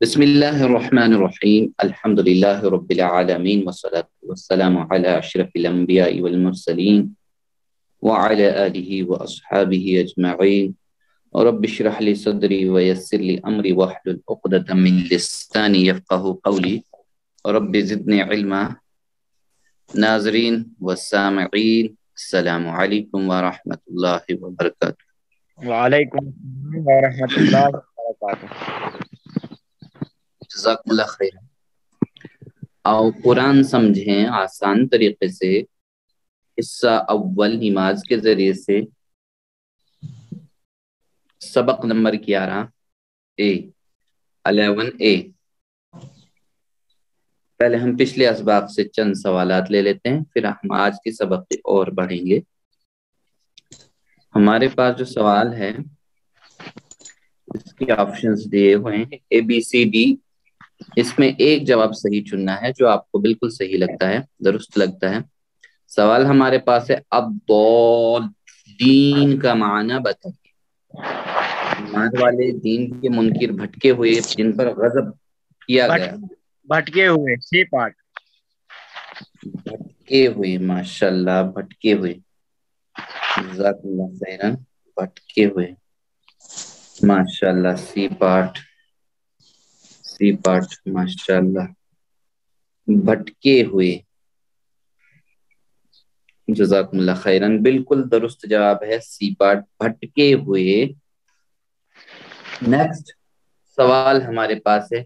بسم اللہ الرحمن الرحیم الحمد للہ رب العالمین والصلاة والسلام علی اشرف الانبیاء والمرسلین وعلی آلہ واصحابہ اجمعین رب اشرح لی صدری ویسر لی امری واحلل عقدۃ من لسانی یفقہوا قولی رب زدنی علما۔ ناظرین والسامعین السلام علیکم ورحمۃ اللہ وبرکاتہ۔ وعلیکم السلام ورحمۃ اللہ وبرکاتہ۔ جزاکم اللہ خیر۔ آؤ قرآن سمجھیں آسان طریقے سے۔ حصہ اول نماز کے ذریعے سے، سبق نمبر 11A۔ پہلے ہم پچھلے اسباق سے چند سوالات لے لیتے ہیں، پھر ہم آج کے سبق کی اور بڑھیں گے۔ ہمارے پاس جو سوال ہے اس کے آپشنز دیے ہوئے ہیں ABCD۔ اس میں ایک جواب صحیح چننا ہے جو آپ کو بالکل صحیح لگتا ہے، درست لگتا ہے۔ سوال ہمارے پاس ہے الضالین کا معنی بتائیے۔ ایمان والے دین کے منکر بھٹکے ہوئے جن پر غضب کیا گیا۔ بھٹکے ہوئے سی پارٹ۔ بھٹکے ہوئے، ماشاءاللہ بھٹکے ہوئے، جزاک اللہ خیرا۔ بھٹکے ہوئے، ماشاءاللہ سی پارٹ، سی پارٹ ماشاءاللہ۔ بھٹکے ہوئے، جزاکم اللہ خیرن، بالکل درست جواب ہے سی پارٹ، بھٹکے ہوئے۔ نیکسٹ سوال ہمارے پاس ہے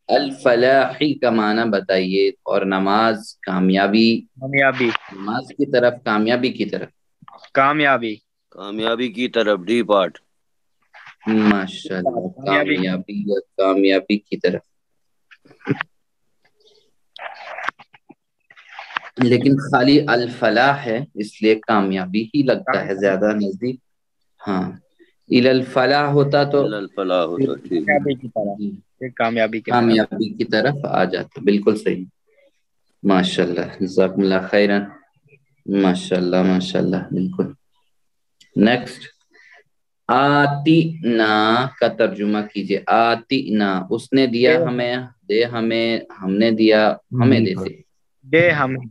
الفلاحی کا معنی بتائیے، اور نماز کامیابی، کامیابی، نماز کی طرف، کامیابی کی طرف۔ کامیابی، کامیابی کی طرف ڈی پارٹ۔ ماشاءاللہ کامیابی یا کامیابی کی طرف۔ لیکن خالی الفلاح ہے اس لیے کامیابی ہی لگتا ہے زیادہ نزدیک۔ ہاں الی الفلاح ہوتا تو الفلاح ہوتا، ٹھیک ہے۔ کامیابی کی طرف، پھر کامیابی کی طرف۔ کامیابی کی طرف آ جاتا، بالکل صحیح، ماشاءاللہ جزاکم اللہ خیرا، ماشاءاللہ ماشاءاللہ، بالکل۔ نیکسٹ آتینا کا ترجمہ کیجئے۔ آتینا، اس نے دیا ہمیں، دے ہمیں، ہم نے دیا ہمیں، دیتے، دے ہمیں،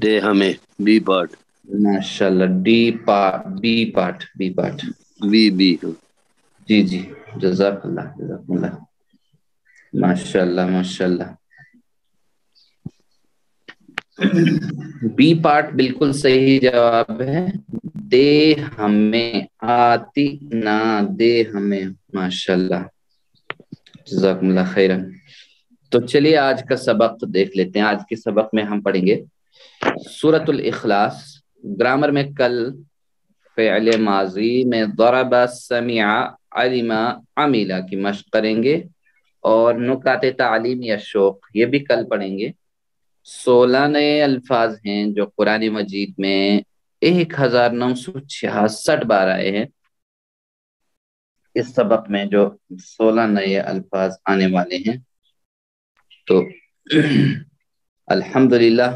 دے ہمیں بی پارٹ، ماشاءاللہ B part, B part, B جی جی، جزاک اللہ، جزاک اللہ، ماشاءاللہ ماشاءاللہ۔ بی پارٹ بالکل صحیح جواب ہے، دے ہمیں، آتی نہ، دے ہمیں، ماشاءاللہ جزاکم اللہ خیرا۔ تو چلیے آج کا سبق دیکھ لیتے ہیں۔ آج کے سبق میں ہم پڑھیں گے سورۃ الاخلاص۔ گرامر میں کل فعل ماضی میں ضرب، سمع، علم، عمل کی مشق کریں گے، اور نکات تعلیم یا شوق یہ بھی کل پڑھیں گے۔ 16 نئے الفاظ ہیں جو قرآن مجید میں 1966 بار آئے ہیں۔ اس سبق میں جو 16 نئے الفاظ آنے والے ہیں، تو الحمدللہ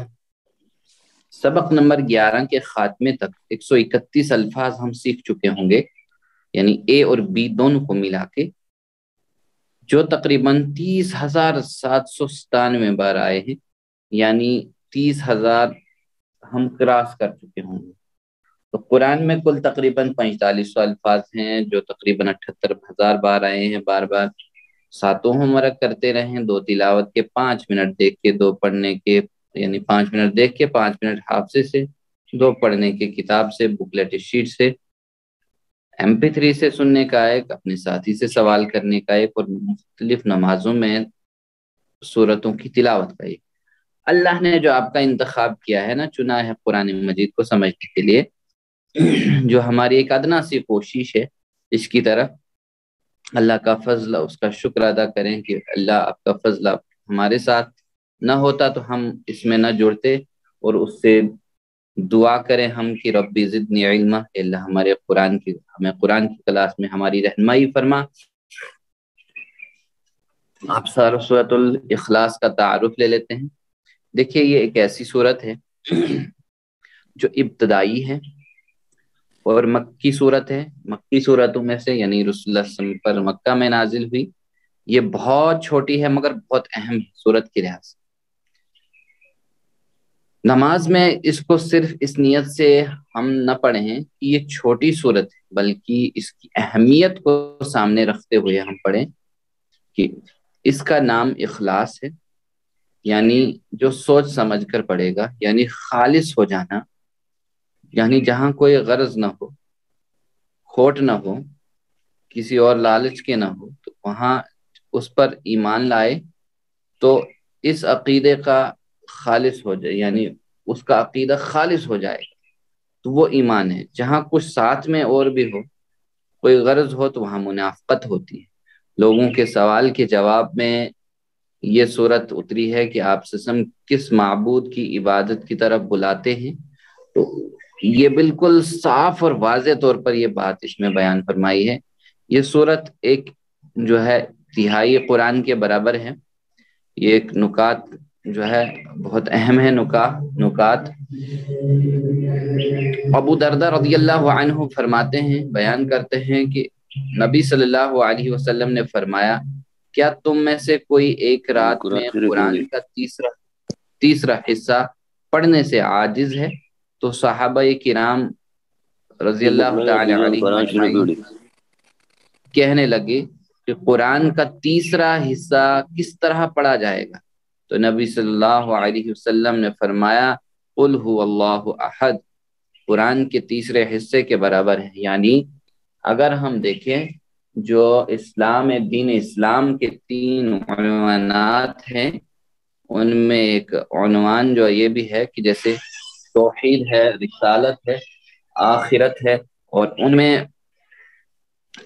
سبق نمبر 11 کے خاتمے تک 131 الفاظ ہم سیکھ چکے ہوں گے، یعنی اے اور بی دونوں کو ملا کے، جو تقریباً 30,797 بار آئے ہیں، یعنی 30,000 ہم کراس کر چکے ہوں گے۔ تو قرآن میں کل تقریباً 4500 الفاظ ہیں جو تقریباً 78,000 بار آئے ہیں۔ بار بار ساتوں ہم ورق کرتے رہیں، 2 تلاوت کے، 5 منٹ دیکھ کے، 2 پڑھنے کے، یعنی 5 منٹ دیکھ کے، 5 منٹ حافظے سے، 2 پڑھنے کے کتاب سے، بکلیٹ شیٹ سے، MP3 سے سننے کا ایک، اپنے ساتھی سے سوال کرنے کا ایک، اور مختلف نمازوں میں سورتوں کی تلاوت کا ایک۔ اللہ نے جو آپ کا انتخاب کیا ہے نا، چنا ہے قرآن مجید کو سمجھنے کے لیے، جو ہماری ایک ادنا سی کوشش ہے اس کی طرف، اللہ کا فضل، اس کا شکر ادا کریں کہ اللہ آپ کا فضل ہمارے ساتھ نہ ہوتا تو ہم اس میں نہ جڑتے، اور اس سے دعا کریں ہم کہ ربی زدنی علما، اللہ ہمارے ہمیں قرآن کی کلاس میں ہماری رہنمائی فرما۔ آپ سورۃ الاخلاص کا تعارف لے لیتے ہیں۔ دیکھیے یہ ایک ایسی صورت ہے جو ابتدائی ہے اور مکی صورت ہے۔ مکی صورتوں میں سے، یعنی رسول اللہ صلی اللہ علیہ وسلم پر مکہ میں نازل ہوئی، یہ بہت چھوٹی ہے مگر بہت اہم ہے صورت کے لحاظ سے۔ نماز میں اس کو صرف اس نیت سے ہم نہ پڑھیں کہ یہ چھوٹی صورت ہے، بلکہ اس کی اہمیت کو سامنے رکھتے ہوئے ہم پڑھیں کہ اس کا نام اخلاص ہے، یعنی جو سوچ سمجھ کر پڑھے گا، یعنی خالص ہو جانا، یعنی جہاں کوئی غرض نہ ہو، کھوٹ نہ ہو، کسی اور لالچ کے نہ ہو، تو وہاں اس پر ایمان لائے تو اس عقیدے کا خالص ہو جائے، یعنی اس کا عقیدہ خالص ہو جائے تو وہ ایمان ہے۔ جہاں کچھ ساتھ میں اور بھی ہو، کوئی غرض ہو، تو وہاں منافقت ہوتی ہے۔ لوگوں کے سوال کے جواب میں یہ صورت اتری ہے کہ آپ سسم کس معبود کی عبادت کی طرف بلاتے ہیں، تو یہ بالکل صاف اور واضح طور پر یہ بات اس میں بیان فرمائی ہے۔ یہ صورت ایک جو ہے تہائی قرآن کے برابر ہے۔ یہ ایک نکات جو ہے بہت اہم ہے، نکات۔ ابو دردہ رضی اللہ عنہ فرماتے ہیں، بیان کرتے ہیں کہ نبی صلی اللہ علیہ وسلم نے فرمایا، کیا تم میں سے کوئی ایک رات میں قرآن کا تیسرا حصہ پڑھنے سے عاجز ہے؟ تو صحابہ کرام رضی اللہ تعالی علیہم اجمعین کہنے لگے کہ قرآن کا تیسرا حصہ کس طرح پڑھا جائے گا؟ تو نبی صلی اللہ علیہ وسلم نے فرمایا، قل هو اللہ احد، قرآن کے تیسرے حصے کے برابر ہے۔ یعنی اگر ہم دیکھیں جو دین اسلام کے 3 عنوانات ہیں، ان میں ایک عنوان جو یہ بھی ہے کہ جیسے توحید ہے، رسالت ہے، آخرت ہے، اور ان میں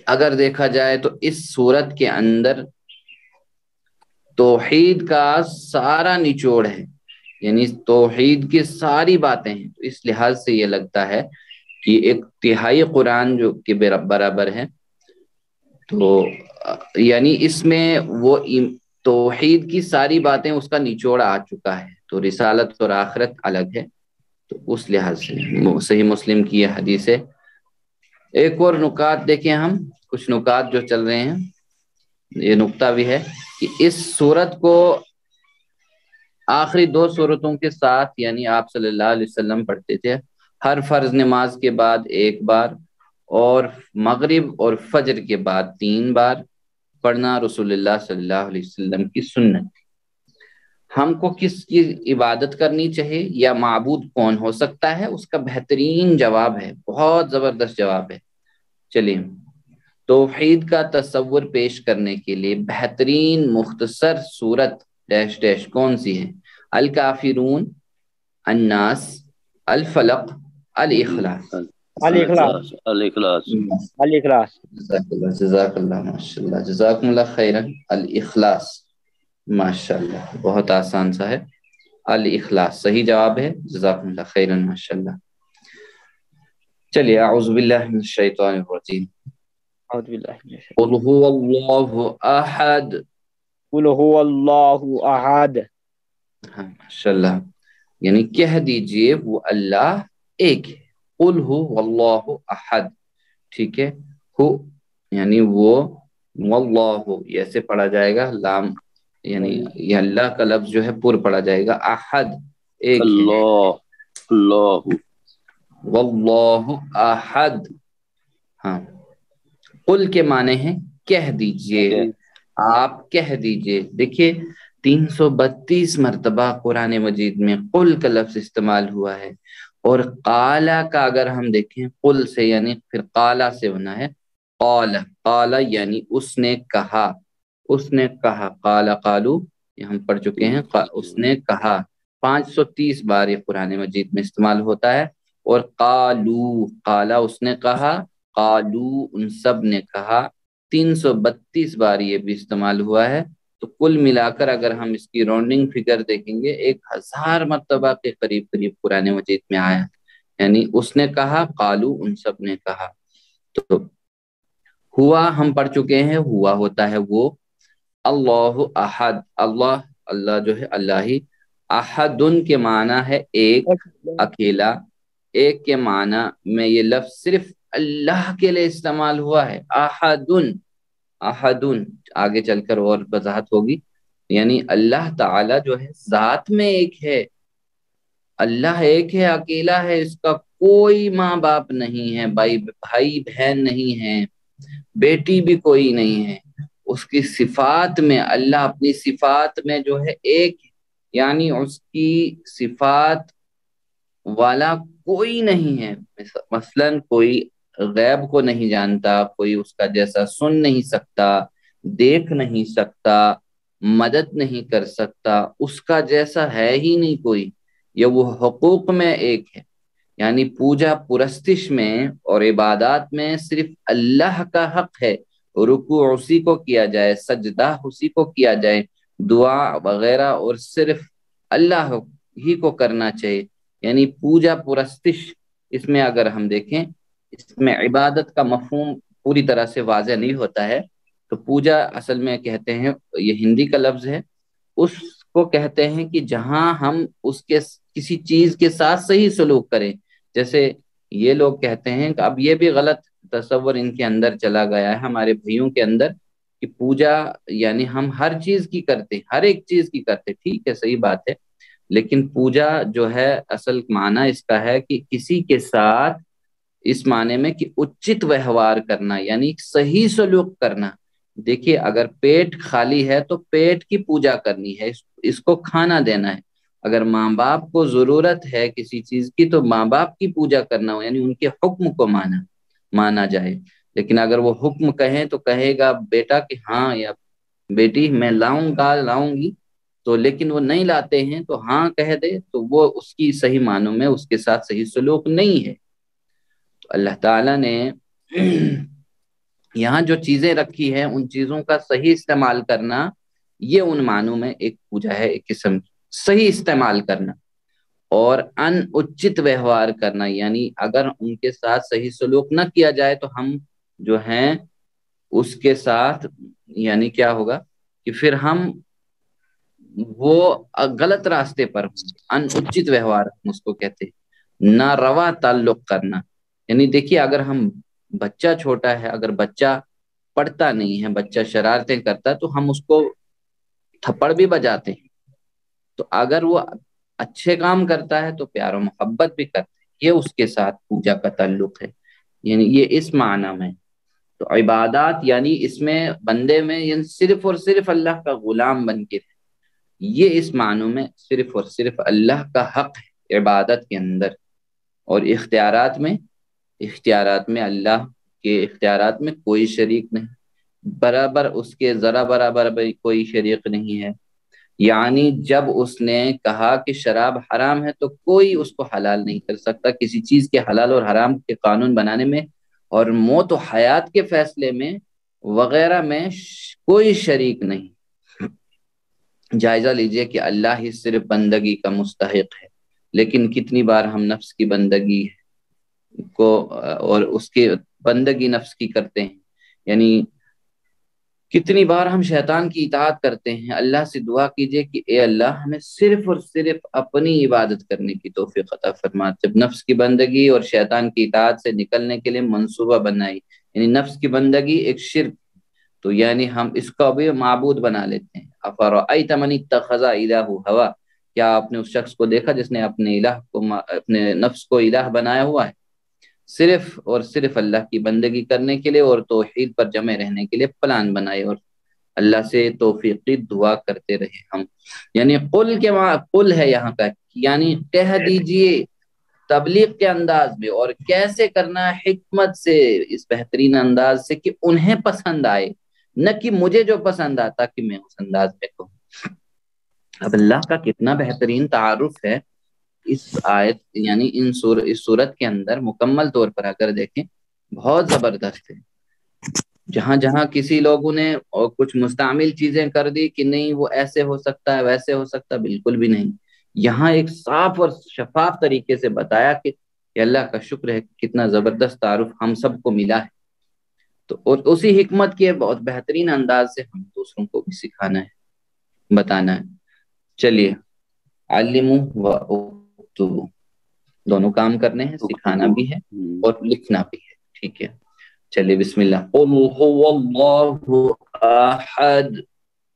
اگر دیکھا جائے تو اس صورت کے اندر توحید کا سارا نچوڑ ہے، یعنی توحید کی ساری باتیں ہیں۔ تو اس لحاظ سے یہ لگتا ہے کہ ایک تہائی قرآن جو کہ برابر ہے، تو یعنی اس میں وہ توحید کی ساری باتیں اس کا نچوڑ آ چکا ہے۔ تو رسالت اور آخرت الگ ہے، تو اس لحاظ سے صحیح مسلم کی یہ حدیث ہے۔ ایک اور نکات دیکھیں، ہم کچھ نکات جو چل رہے ہیں، یہ نکتہ بھی ہے کہ اس صورت کو آخری 2 صورتوں کے ساتھ، یعنی آپ صلی اللہ علیہ وسلم پڑھتے تھے ہر فرض نماز کے بعد 1 بار، اور مغرب اور فجر کے بعد 3 بار پڑھنا رسول اللہ صلی اللہ علیہ وسلم کی سنت۔ ہم کو کس کی عبادت کرنی چاہیے یا معبود کون ہو سکتا ہے، اس کا بہترین جواب ہے، بہت زبردست جواب ہے۔ چلیے، توحید کا تصور پیش کرنے کے لیے بہترین مختصر صورت ڈیش ڈیش کون سی ہے؟ الکافرون، الناس، الفلق، الاخلاص۔ الاخلاص جزاک اللہ ماشاء اللہ، جزاکم اللہ خیرا۔ الاخلاص، ماشاء اللہ، بہت آسان سا ہے۔ الاخلاص صحیح جواب ہے، جزاکم اللہ خیرا ماشاء اللہ۔ چلیے، اعوذ باللہ من الشیطان الرجیم۔ قل هو اللہ احد، قل هو اللہ احد، ہاں ماشاء اللہ، یعنی کہہ دیجئے وہ اللہ ایک ہے۔ قل هو اللہ احد، ٹھیک ہے، ہو یعنی وہ، واللہ یہ سے پڑھا جائے گا، لام یعنی یہ اللہ کا لفظ جو ہے پر پڑھا جائے گا، احد ایک ہے، اللہ واللہ احد۔ ہاں، قل کے معنی ہیں کہہ دیجئے، آپ کہہ دیجئے۔ دیکھیے 332 مرتبہ قرآن مجید میں قل کا لفظ استعمال ہوا ہے، اور قالا کا اگر ہم دیکھیں قل سے یعنی پھر قالا سے ہونا ہے، قال، قال یعنی اس نے کہا، اس نے کہا، قال قالو یہ ہم پڑھ چکے ہیں، اس نے کہا 530 بار یہ قرآن مجید میں استعمال ہوتا ہے۔ اور قالو، قالا اس نے کہا، قالو ان سب نے کہا 332 بار یہ بھی استعمال ہوا ہے۔ تو کل ملا کر اگر ہم اس کی راؤنڈنگ فگر دیکھیں گے 1000 مرتبہ کے قریب قرآن مجید میں آیا، یعنی اس نے کہا، قالو ان سب نے کہا۔ تو ہوا ہم پڑھ چکے ہیں، ہوا ہوتا ہے وہ، اللہ احد، اللہ جو ہے اللہ ہی، احدن کے معنی ہے ایک، اکیلا، ایک کے معنی میں یہ لفظ صرف اللہ کے لیے استعمال ہوا ہے، احدن، احدن آگے چل کر اور وضاحت ہوگی، یعنی اللہ تعالی جو ہے ذات میں ایک ہے، اللہ ایک ہے، اکیلا ہے، اس کا کوئی ماں باپ نہیں ہے، بھائی بہن نہیں ہے، بیٹی بھی کوئی نہیں ہے۔ اس کی صفات میں، اللہ اپنی صفات میں جو ہے ایک، یعنی اس کی صفات والا کوئی نہیں ہے۔ مثلا کوئی غیب کو نہیں جانتا، کوئی اس کا جیسا سن نہیں سکتا، دیکھ نہیں سکتا، مدد نہیں کر سکتا، اس کا جیسا ہے ہی نہیں کوئی، یا وہ حقوق میں ایک ہے، یعنی پوجا پرستش میں اور عبادات میں صرف اللہ کا حق ہے، رکوع اسی کو کیا جائے، سجدہ اسی کو کیا جائے، دعا وغیرہ اور صرف اللہ ہی کو کرنا چاہیے، یعنی پوجا پرستش۔ اس میں اگر ہم دیکھیں، اس میں عبادت کا مفہوم پوری طرح سے واضح نہیں ہوتا ہے، تو پوجا اصل میں کہتے ہیں، یہ ہندی کا لفظ ہے، اس کو کہتے ہیں کہ جہاں ہم اس کے کسی چیز کے ساتھ صحیح سلوک کریں۔ جیسے یہ لوگ کہتے ہیں کہ اب یہ بھی غلط تصور ان کے اندر چلا گیا ہے، ہمارے بھائیوں کے اندر، کہ پوجا یعنی ہم ہر چیز کی کرتے، ہر ایک چیز کی کرتے، ٹھیک ہے، صحیح بات ہے، لیکن پوجا جو ہے اصل معنی اس کا ہے کہ کسی کے ساتھ، اس معنی میں کہ اچت ویوہار کرنا، یعنی صحیح سلوک کرنا۔ دیکھیے اگر پیٹ خالی ہے تو پیٹ کی پوجا کرنی ہے، اس کو کھانا دینا ہے۔ اگر ماں باپ کو ضرورت ہے کسی چیز کی تو ماں باپ کی پوجا کرنا ہو، یعنی ان کے حکم کو مانا جائے۔ لیکن اگر وہ حکم کہیں تو کہے گا بیٹا کہ ہاں یا بیٹی میں لاؤں گی، تو لیکن وہ نہیں لاتے ہیں تو ہاں کہہ دے، تو وہ اس کی صحیح معنوں میں اس کے ساتھ صحیح سلوک نہیں ہے۔ تو اللہ تعالیٰ نے یہاں جو چیزیں رکھی ہیں ان چیزوں کا صحیح استعمال کرنا، یہ ان معنوں میں ایک پوجا ہے، ایک قسم کی صحیح استعمال کرنا۔ اور ان اچت ویوہار کرنا، یعنی اگر ان کے ساتھ صحیح سلوک نہ کیا جائے تو ہم جو ہیں اس کے ساتھ، یعنی کیا ہوگا کہ پھر ہم وہ غلط راستے پر ہوں، ان اچت ویوہار ہم اس کو کہتے ہیں، نہ روا تعلق کرنا۔ یعنی دیکھیے اگر ہم، بچہ چھوٹا ہے، اگر بچہ پڑھتا نہیں ہے، بچہ شرارتیں کرتا تو ہم اس کو تھپڑ بھی بجاتے ہیں، تو اگر وہ اچھے کام کرتا ہے تو پیار و محبت بھی کرتے ہیں، یہ اس کے ساتھ پوجا کا تعلق ہے، یعنی یہ اس معنی میں۔ تو عبادات یعنی اس میں بندے میں، یعنی صرف اور صرف اللہ کا غلام بن کے، یہ اس معنوں میں صرف اور صرف اللہ کا حق ہے عبادت کے اندر۔ اور اختیارات میں اللہ کے اختیارات میں کوئی شریک نہیں، برابر اس کے ذرا برابر بھی کوئی شریک نہیں ہے، یعنی جب اس نے کہا کہ شراب حرام ہے تو کوئی اس کو حلال نہیں کر سکتا، کسی چیز کے حلال اور حرام کے قانون بنانے میں اور موت و حیات کے فیصلے میں وغیرہ میں کوئی شریک نہیں۔ جائزہ لیجئے کہ اللہ ہی صرف بندگی کا مستحق ہے، لیکن کتنی بار ہم نفس کی بندگی کو اور اس کی بندگی نفس کی کرتے ہیں، یعنی کتنی بار ہم شیطان کی اطاعت کرتے ہیں۔ اللہ سے دعا کیجئے کہ اے اللہ ہمیں صرف اور صرف اپنی عبادت کرنے کی توفیق عطا فرما۔ جب نفس کی بندگی اور شیطان کی اطاعت سے نکلنے کے لیے منصوبہ بنائی، یعنی نفس کی بندگی ایک شرک، تو یعنی ہم اس کو بھی معبود بنا لیتے ہیں۔ افرأیت من اتخذ الہ ہوا، کیا آپ نے اس شخص کو دیکھا جس نے اپنے الہ کو، اپنے نفس کو الہ بنایا ہوا ہے؟ صرف اور صرف اللہ کی بندگی کرنے کے لیے اور توحید پر جمع رہنے کے لیے پلان بنائے، اور اللہ سے توفیقی دعا کرتے رہے ہم۔ یعنی قل ہے یہاں کا، یعنی کہہ دیجئے تبلیغ کے انداز میں، اور کیسے کرنا ہے؟ حکمت سے، اس بہترین انداز سے کہ انہیں پسند آئے، نہ کہ مجھے جو پسند آتا کہ میں اس انداز میں کہوں۔ اب اللہ کا کتنا بہترین تعارف ہے اس آیت، یعنی اس صورت کے اندر مکمل طور پر اگر دیکھیں بہت زبردست ہے۔ جہاں جہاں کسی لوگوں نے اور کچھ مستعمل چیزیں کر دی کہ نہیں وہ ایسے ہو سکتا ہے، ویسے ہو سکتا ہے، بالکل بھی نہیں، یہاں ایک صاف اور شفاف طریقے سے بتایا کہ اللہ کا شکر ہے کتنا زبردست تعارف ہم سب کو ملا ہے۔ تو اور اسی حکمت کے بہت بہترین انداز سے ہم دوسروں کو بھی سکھانا ہے، بتانا ہے۔ چلیے، علموا واکتبوا، دونوں کام کرنے ہیں، سکھانا بھی ہے اور لکھنا بھی ہے، ٹھیک ہے۔ چلیے بسم اللہ. قل هو اللہ احد.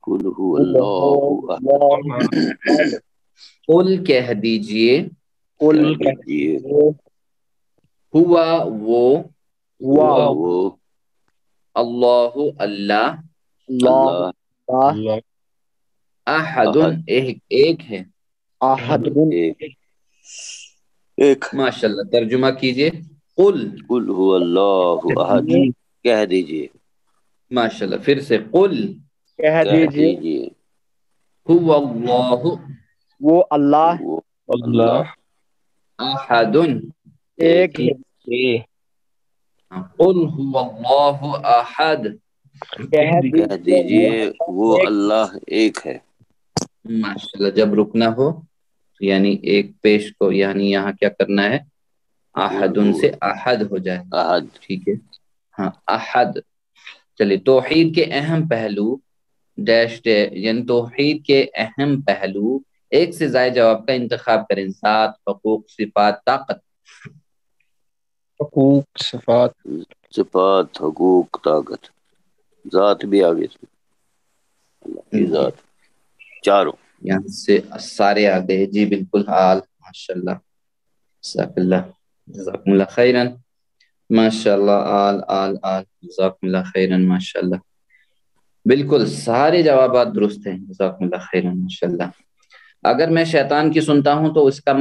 قل هو اللہ احد. قل کہہ دیجئے. قل کہہ دیجئے. ہوا وہ. وہ اللہ اللہ. اللہ احد ایک ہے. احد ایک. ماشاءاللہ. ترجمہ کیجئے. قل. قل هو اللہ احد. کہہ دیجئے. ماشاءاللہ. پھر سے قل. کہہ دیجئے. هو اللہ. وہ اللہ اللہ احد. ایک ہے. قل هو اللہ احد. کہہ دیجئے وہ اللہ ایک ہے. ماشاءاللہ. جب رکنا ہو یعنی ایک پیش کو یعنی یہاں کیا کرنا ہے؟ احد سے احد ہو جائے. احد. ٹھیک ہے. ہاں احد. چلیے توحید کے اہم پہلو ڈیش یعنی توحید کے اہم پہلو ایک سے زائد جواب کا انتخاب کریں. ذات، حقوق، صفات، طاقت. حقوق، صفات، حقوق، طاقت. ذات بھی آگے سے اللہ کی ذات. چاروں یہاں سے سارے آ گئے. جی بالکل. آل. ماشاءاللہ. جزاک اللہ. جزاکم اللہ خیرن. ماشاءاللہ. آل جزاکم اللہ خیرن. ماشاءاللہ. بالکل سارے جوابات درست ہیں. جزاکم اللہ خیرن. ماشاءاللہ. اگر میں شیطان کی سنتا ہوں تو اس کا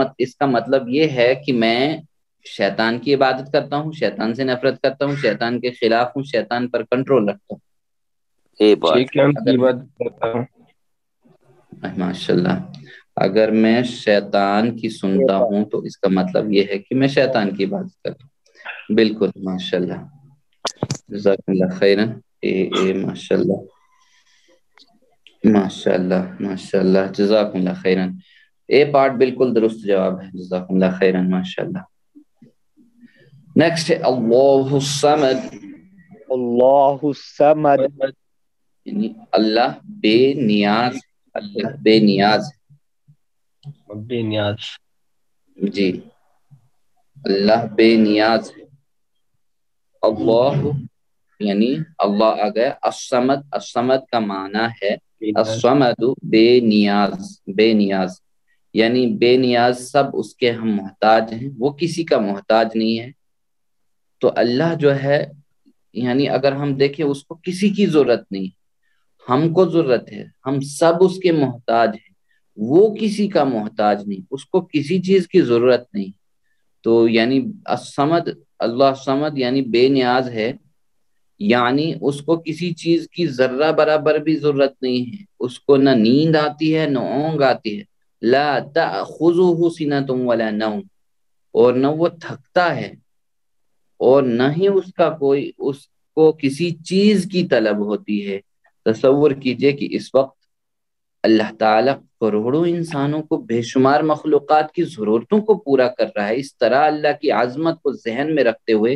مطلب یہ ہے کہ میں شیطان کی عبادت کرتا ہوں، شیطان سے نفرت کرتا ہوں، شیطان کے خلاف ہوں، شیطان پر کنٹرول رکھتا ہوں. ماشاءاللہ. اگر میں شیطان کی سنتا ہوں تو اس کا مطلب یہ ہے کہ میں شیطان کی عبادت کرتا ہوں. بالکل. ماشاءاللہ. جزاکم اللہ خیرن. ماشاءاللہ. ماشاءاللہ. ماشاءاللہ. جزاکم اللہ خیرن. اے پارٹ بالکل درست جواب ہے. جزاکم اللہ خیرن. ماشاءاللہ. نیکسٹ ہے اللہ الصمد. اللہ الصمد یعنی اللہ بے نیاز. اللہ بے نیاز. بے نیاز. جی اللہ بے نیاز ہے. اللہ یعنی اللہ آ گیا. الصمد. الصمد کا معنی ہے الصمد بے نیاز. بے نیاز یعنی بے نیاز. سب اس کے ہم محتاج ہیں، وہ کسی کا محتاج نہیں ہے. تو اللہ جو ہے یعنی اگر ہم دیکھیں اس کو کسی کی ضرورت نہیں، ہم کو ضرورت ہے. ہم سب اس کے محتاج ہیں، وہ کسی کا محتاج نہیں، اس کو کسی چیز کی ضرورت نہیں. تو یعنی الصمد اللہ صمد یعنی بے نیاز ہے. یعنی اس کو کسی چیز کی ذرہ برابر بھی ضرورت نہیں ہے. اس کو نہ نیند آتی ہے نہ اونگ آتی ہے. لا تأخذہ سنۃ ولا نوم. اور نہ وہ تھکتا ہے اور نہ ہی اس کو کسی چیز کی طلب ہوتی ہے. تصور کیجئے کہ اس وقت اللہ تعالیٰ کروڑوں انسانوں کو بے شمار مخلوقات کی ضرورتوں کو پورا کر رہا ہے. اس طرح اللہ کی عظمت کو ذہن میں رکھتے ہوئے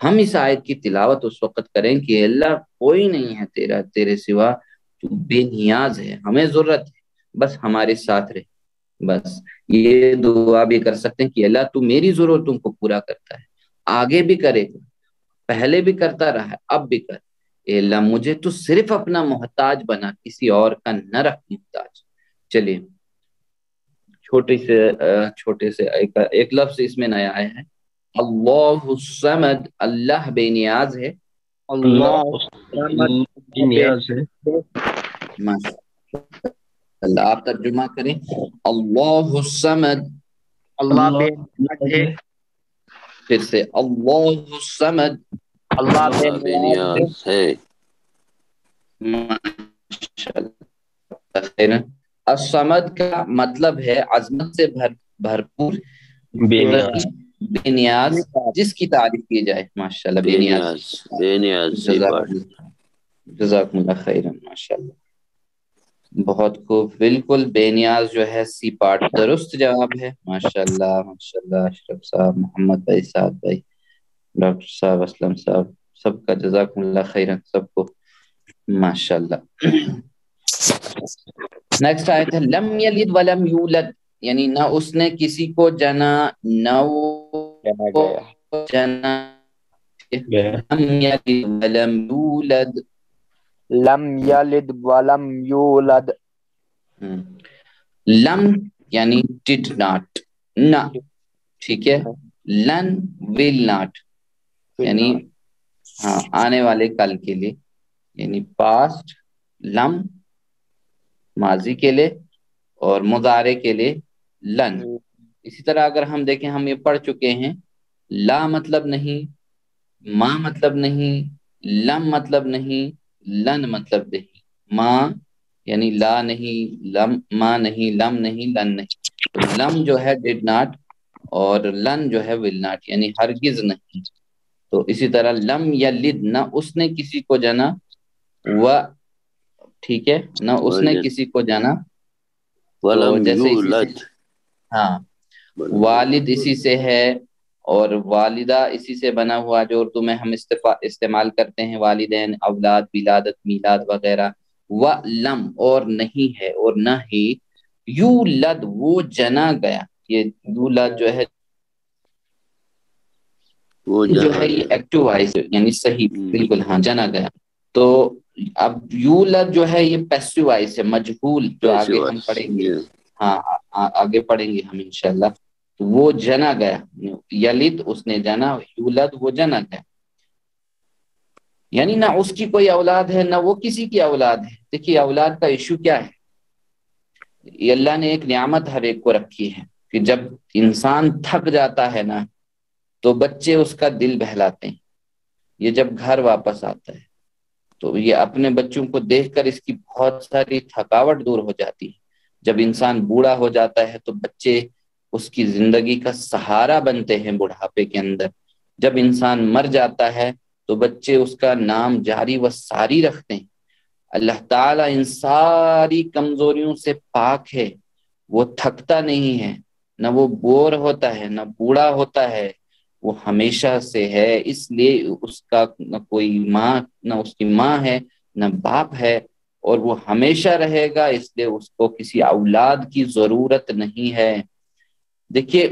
ہم اس آیت کی تلاوت اس وقت کریں کہ اللہ کوئی نہیں ہے تیرے سوا، تو بے نیاز ہے، ہمیں ضرورت ہے، بس ہمارے ساتھ رہے. بس یہ دعا بھی کر سکتے ہیں کہ اللہ تو میری ضرورتوں کو پورا کرتا ہے، آگے بھی کرے گا، پہلے بھی کرتا رہا ہے، اب بھی کر. اے اللہ مجھے تو صرف اپنا محتاج بنا، کسی اور کا نہ رکھ محتاج. چلیے چھوٹے سے ایک لفظ اس میں نیا آیا ہے. اللہ الصمد. اللہ بے نیاز ہے. اللہ اللہ آپ ترجمہ کریں. اللہ الصمد. اللہ بے نیاز ہے. پھر سے اللہ الصمد. اللہ بے نیاز ہے. الصمد کا مطلب ہے عظمت سے بھرپور، بے نیاز، جس کی تعریف کی جائے. ماشاءاللہ. بے نیاز. جزاکم اللہ خیرن. ماشاءاللہ. بہت خوب. بالکل بے نیاز جو ہے سی پارٹ درست جواب ہے. ماشاءاللہ. ماشاءاللہ. اشرف صاحب، محمد بھائی، سعد بھائی، ڈاکٹر صاحب، اسلم صاحب، سب کا جزاکم اللہ خیرن سب کو. ماشاءاللہ. نیکسٹ آیت ہے لم یلد ولم یولد. یعنی نہ اس نے کسی کو جنا نہ وہ جنا. لم یلد ولم یولد، لم یلد ولم یولد. لم یعنی did not، نہ، ٹھیک ہے. لن will not یعنی ہاں آنے والے کل کے لیے، یعنی پاسٹ لم ماضی کے لیے اور مضارع کے لیے لن. اسی طرح اگر ہم دیکھیں، ہم یہ پڑھ چکے ہیں، لا مطلب نہیں، ما مطلب نہیں، لم مطلب نہیں، لن مطلب نہیں. ما یعنی لا نہیں، لم ما نہیں، لم نہیں، لن نہیں. تو لم جو ہے did not اور لن جو ہے will not یعنی ہرگز نہیں. تو اسی طرح لم یلد نہ اس نے کسی کو جنا، و ٹھیک ہے، نہ اس نے کسی کو جنا. تو ولم جیسے اسی سے یولد، ہاں والد اسی سے ہے، اور والدہ اسی سے بنا ہوا جو اردو میں ہم استعمال کرتے ہیں، والدین، اولاد، ولادت، میلاد وغیرہ. وَلَمْ اور نہیں ہے اور نہ ہی، یولد وہ جنا گیا. یہ یولد جو ہے وہ جو ہے یہ ایکٹیو وائس یعنی صحیح بالکل ہاں جنا گیا. تو اب یولد جو ہے یہ پیسو وائس ہے، مجہول، جو آگے ہم پڑھیں گے. ہاں آگے پڑھیں گے ہم انشاءاللہ. وہ جنا گیا، یلد اس نے جنا، یولد وہ جنا گیا. یعنی نہ اس کی کوئی اولاد ہے نہ وہ کسی کی اولاد ہے. دیکھیے اولاد کا ایشو کیا ہے، یہ اللہ نے ایک نعمت ہر ایک کو رکھی ہے کہ جب انسان تھک جاتا ہے نا تو بچے اس کا دل بہلاتے ہیں. یہ جب گھر واپس آتا ہے تو یہ اپنے بچوں کو دیکھ کر اس کی بہت ساری تھکاوٹ دور ہو جاتی ہے. جب انسان بوڑھا ہو جاتا ہے تو بچے اس کی زندگی کا سہارا بنتے ہیں بڑھاپے کے اندر. جب انسان مر جاتا ہے تو بچے اس کا نام جاری و ساری رکھتے ہیں. اللہ تعالیٰ ان ساری کمزوریوں سے پاک ہے، وہ تھکتا نہیں ہے، نہ وہ بور ہوتا ہے، نہ بوڑھا ہوتا ہے، وہ ہمیشہ سے ہے. اس لیے اس کا نہ کوئی ماں، نہ اس کی ماں ہے، نہ باپ ہے، اور وہ ہمیشہ رہے گا. اس لیے اس کو کسی اولاد کی ضرورت نہیں ہے. دیکھیے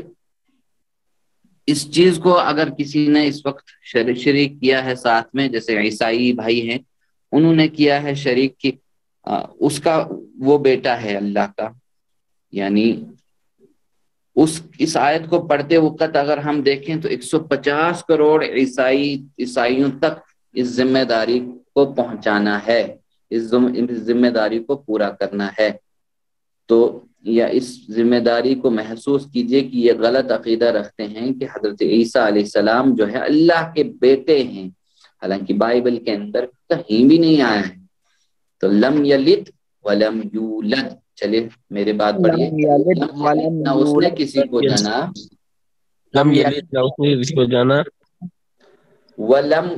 اس چیز کو اگر کسی نے اس وقت شریک کیا ہے ساتھ میں، جیسے عیسائی بھائی ہیں انہوں نے کیا ہے شریک کی، اس کا وہ بیٹا ہے اللہ کا. یعنی اس آیت کو پڑھتے وقت اگر ہم دیکھیں تو 150 کروڑ عیسائیوں تک اس ذمہ داری کو پہنچانا ہے، اس ذمہ داری کو پورا کرنا ہے. تو یا اس ذمہ داری کو محسوس کیجئے کہ یہ غلط عقیدہ رکھتے ہیں کہ حضرت عیسیٰ علیہ السلام جو ہے اللہ کے بیٹے ہیں، حالانکہ بائبل کے اندر کہیں بھی نہیں آیا ہے. تو لم یلد ولم یولد. چلیے میرے بات پڑھیے. لم یلد ولم نہ اس نے یولد. کسی کو جنا، لم یلد نہ اس نے کسی کو جانا، ولم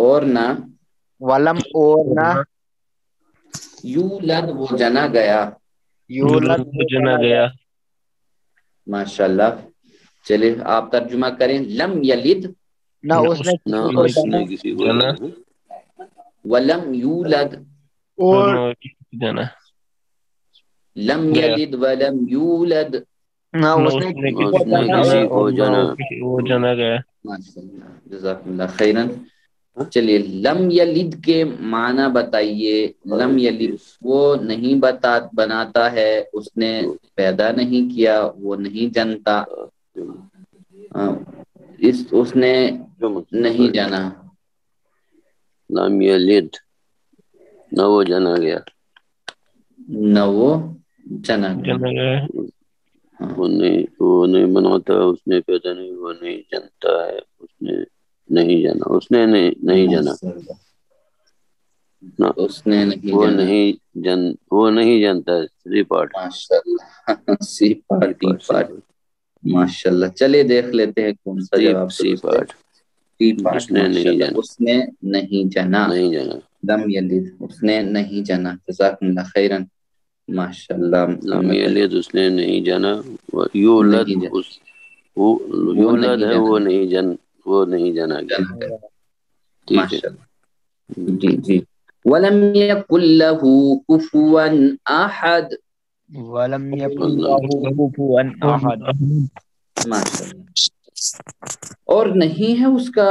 اور نہ، ولم اور نہ، یولد وہ جنا گیا. یولد وہ جنا گیا. ماشاءاللہ. چلیے آپ ترجمہ کریں. لم یلد نہ اس نے نہ کسی کو اس جنا نے کسی کو جانا، جانا، ولم یولد، اور جانا لم گیا. یلد ولم یولد. نہ نہ اس اس نے نے کسی نہ کو اس نے جنا کسی اور کو نہ جانا. وہ جانا گیا. ماشاءاللہ جزاکم اللہ خیرن. چلیے لم یلد کے معنی بتائیے. لم یلد وہ نہیں بناتا ہے، اس نے پیدا نہیں کیا، وہ نہیں جنتا، اس نے نہیں جانا. لم یلد نہ وہ جانا گیا، نہ وہ جنا گیا. جانا گیا. وہ نہیں بناتا، اس نے پیدا نہیں، وہ نہیں جانتا ہے، اس نے نہیں جانا، اس نے نہیں جانا، نہ اس نے نہیں وہ جانا. وہ نہیں جانتا ہے. سی پارٹ، ماشاءاللہ. سی پارٹی پارٹ. ماشاءاللہ. چلیے دیکھ لیتے ہیں کون سا جواب سی درست ہے. پارٹ سی پارٹ. اس نے نہیں ماشاءاللہ. جانا، اس نے نہیں جنا. نہیں جانا. لم یلد اس نے نہیں جنا. جزاکم اللہ خیرن. ماشاءاللہ. لم یلد اس نے نہیں جانا. یولد نہیں جنا. یولد نہیں ہے، جنا. وہ نہیں جانا گیا. جنا گیا. ٹھیک ہے. ماشاءاللہ. جی جی. وَلَمْ يَكُنْ لَهُ كُفُوًا أَحَدٌ. ولم یکن له کفوا احد. ماشاءاللہ. اور نہیں ہے اس کا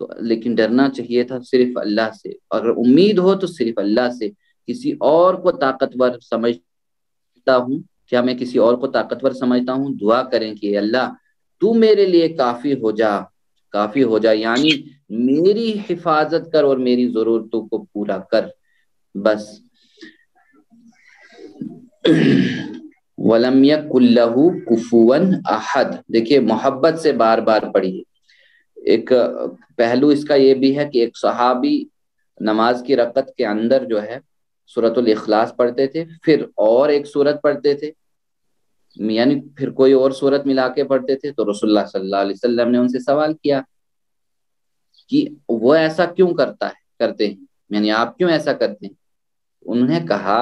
تو لیکن ڈرنا چاہیے تھا صرف اللہ سے. اگر امید ہو تو صرف اللہ سے. کسی اور کو طاقتور سمجھتا ہوں، کیا میں کسی اور کو طاقتور سمجھتا ہوں؟ دعا کریں کہ اللہ تو میرے لیے کافی ہو جا، یعنی میری حفاظت کر اور میری ضرورتوں کو پورا کر بس. وَلَمْ يَكُنْ لَهُ كُفُوًا أَحَدٌ. دیکھیے محبت سے بار بار پڑھیے. ایک پہلو اس کا یہ بھی ہے کہ ایک صحابی نماز کی رکعت کے اندر جو ہے سورۃ الاخلاص پڑھتے تھے، پھر اور ایک سورت پڑھتے تھے، یعنی پھر کوئی اور سورت ملا کے پڑھتے تھے. تو رسول اللہ صلی اللہ علیہ وسلم نے ان سے سوال کیا کہ وہ ایسا کیوں کرتے ہیں، یعنی آپ کیوں ایسا کرتے ہیں؟ انہوں نے کہا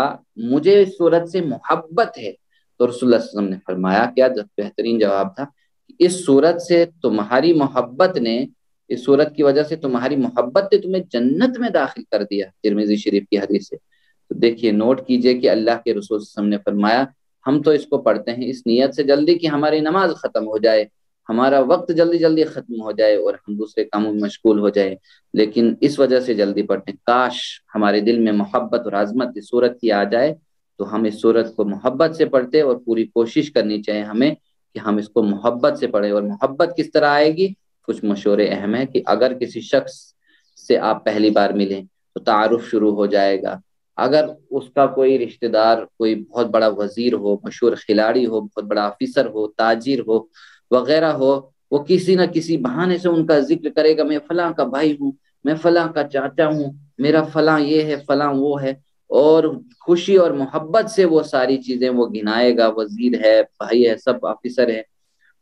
مجھے اس سورت سے محبت ہے. تو رسول اللہ صلی اللہ علیہ وسلم نے فرمایا، کیا بہترین جواب تھا، اس سورت سے تمہاری محبت نے، اس سورت کی وجہ سے تمہاری محبت نے تمہیں جنت میں داخل کر دیا. ترمذی شریف کی حدیث ہے. تو دیکھیے نوٹ کیجئے کہ اللہ کے رسول صلی اللہ علیہ وسلم نے فرمایا ہم تو اس کو پڑھتے ہیں اس نیت سے جلدی کہ ہماری نماز ختم ہو جائے، ہمارا وقت جلدی جلدی ختم ہو جائے اور ہم دوسرے کاموں میں مشغول ہو جائے، لیکن اس وجہ سے جلدی پڑھتے ہیں. کاش ہمارے دل میں محبت اور عظمت اس صورت کی آ جائے تو ہم اس صورت کو محبت سے پڑھتے، اور پوری کوشش کرنی چاہیے ہمیں کہ ہم اس کو محبت سے پڑھیں. اور محبت کس طرح آئے گی؟ کچھ مشورے اہم ہے کہ اگر کسی شخص سے آپ پہلی بار ملیں تو تعارف شروع ہو جائے گا. اگر اس کا کوئی رشتہ دار کوئی بہت بڑا وزیر ہو، مشہور کھلاڑی ہو، بہت بڑا آفیسر ہو، تاجر ہو وغیرہ ہو، وہ کسی نہ کسی بہانے سے ان کا ذکر کرے گا، میں فلاں کا بھائی ہوں، میں فلاں کا چاچا ہوں، میرا فلاں یہ ہے، فلاں وہ ہے، اور خوشی اور محبت سے وہ ساری چیزیں وہ گنائے گا، وزیر ہے، بھائی ہے، سب آفیسر ہے.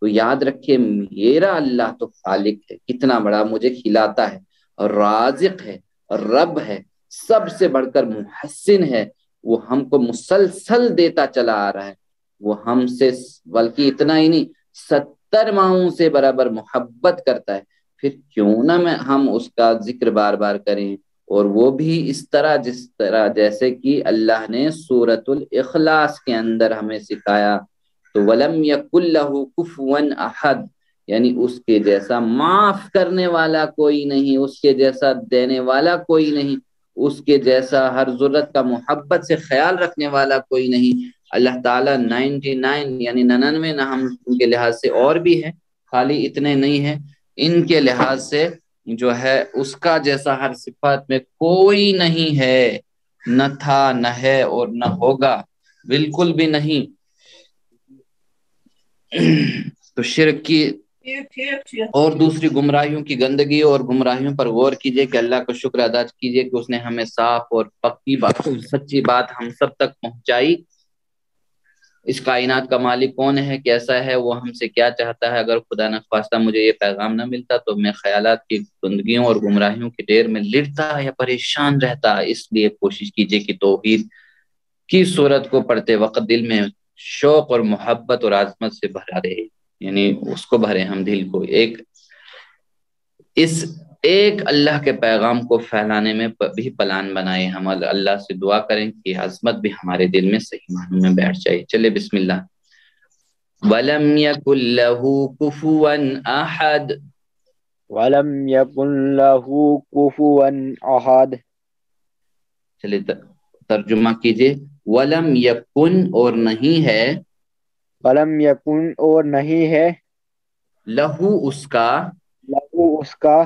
تو یاد رکھیے میرا اللہ تو خالق ہے، کتنا بڑا، مجھے کھلاتا ہے اور رازق ہے اور رب ہے، سب سے بڑھ کر محسن ہے، وہ ہم کو مسلسل دیتا چلا آ رہا ہے. وہ ہم سے بلکہ اتنا ہی نہیں 70 ماؤں سے برابر محبت کرتا ہے. پھر کیوں نہ ہم اس کا ذکر بار بار کریں، اور وہ بھی اس طرح جس طرح جیسے کہ اللہ نے سورۃ الاخلاص کے اندر ہمیں سکھایا. تو وَلَمْ يَكُنْ لَهُ كُفُوًا أَحَدٌ، یعنی اس کے جیسا معاف کرنے والا کوئی نہیں، اس کے جیسا دینے والا کوئی نہیں، اس کے جیسا ہر ضرورت کا محبت سے خیال رکھنے والا کوئی نہیں. اللہ تعالیٰ 99 یعنی 99 نام ان کے لحاظ سے اور بھی ہے، خالی اتنے نہیں ہیں، ان کے لحاظ سے جو ہے اس کا جیسا ہر صفات میں کوئی نہیں ہے، نہ تھا، نہ ہے اور نہ ہوگا، بالکل بھی نہیں. تو شرک کی اور دوسری گمراہیوں کی گندگی اور گمراہیوں پر غور کیجئے کہ اللہ کا شکر ادا کیجئے کہ اس نے ہمیں صاف اور پکی بات، سچی بات ہم سب تک پہنچائی. اس کائنات کا مالک کون ہے، کیسا ہے، وہ ہم سے کیا چاہتا ہے. اگر خدا نخواستہ مجھے یہ پیغام نہ ملتا تو میں خیالات کی گندگیوں اور گمراہیوں کے ڈھیر میں لڑتا یا پریشان رہتا. اس لیے کوشش کیجئے کہ توحید کی صورت کو پڑھتے وقت دل میں شوق اور محبت اور عظمت سے بھرا رہے، یعنی اس کو بھرے ہم دل کو، ایک اللہ کے پیغام کو پھیلانے میں بھی پلان بنائے. ہم اللہ سے دعا کریں کہ عظمت بھی ہمارے دل میں صحیح معنوں میں بیٹھ جائے. چلے بسم اللہ. وَلَمْ يَكُنْ لَهُ كُفُوًا أَحَدٌ. وَلَمْ يَكُنْ لَهُ كُفُوًا أَحَدٌ. چلے ترجمہ کیجئے. وَلَمْ يَكُنْ اور نہیں ہے، وَلَمْ يَكُنْ اور نہیں ہے، لہو اس کا، لہو اس کا،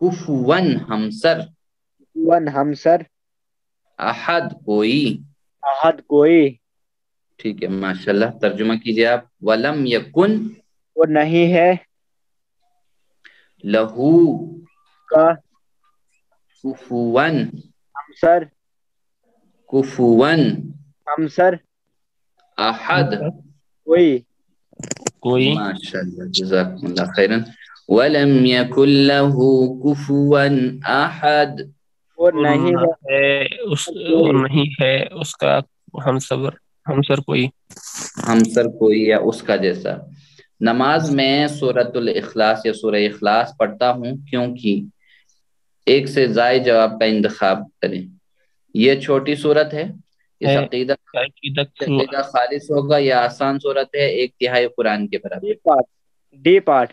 کفواً ہمسر، کفواً ہمسر، احد کوئی. احد کوئی. ٹھیک ہے ماشاءاللہ. ترجمہ کیجئے آپ. وَلَمْ يَكُنْ اور نہیں ہے، لہو کا، کفواً، ہمسر، کفواً ہمسر، احد کوئی. ماشاءاللہ جزاکم اللہ خیرن. وَلَمْ يَكُنْ لَهُ كُفُوًا أَحَدٌ. اور نہیں ہے اور نہیں ہے اس کا ہمسر کوئی. ہمسر کوئی یا اس کا جیسا. نماز میں سورۃ الاخلاص یا سورہ اخلاص پڑھتا ہوں کیونکہ ایک سے زائد جواب کا انتخاب کریں. یہ چھوٹی سورت ہے، اس عقیدہ خالص ہوگا، یا آسان سورت ہے 1/3 قرآن کے برابر. D part.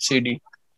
CD।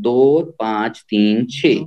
2 5 3 6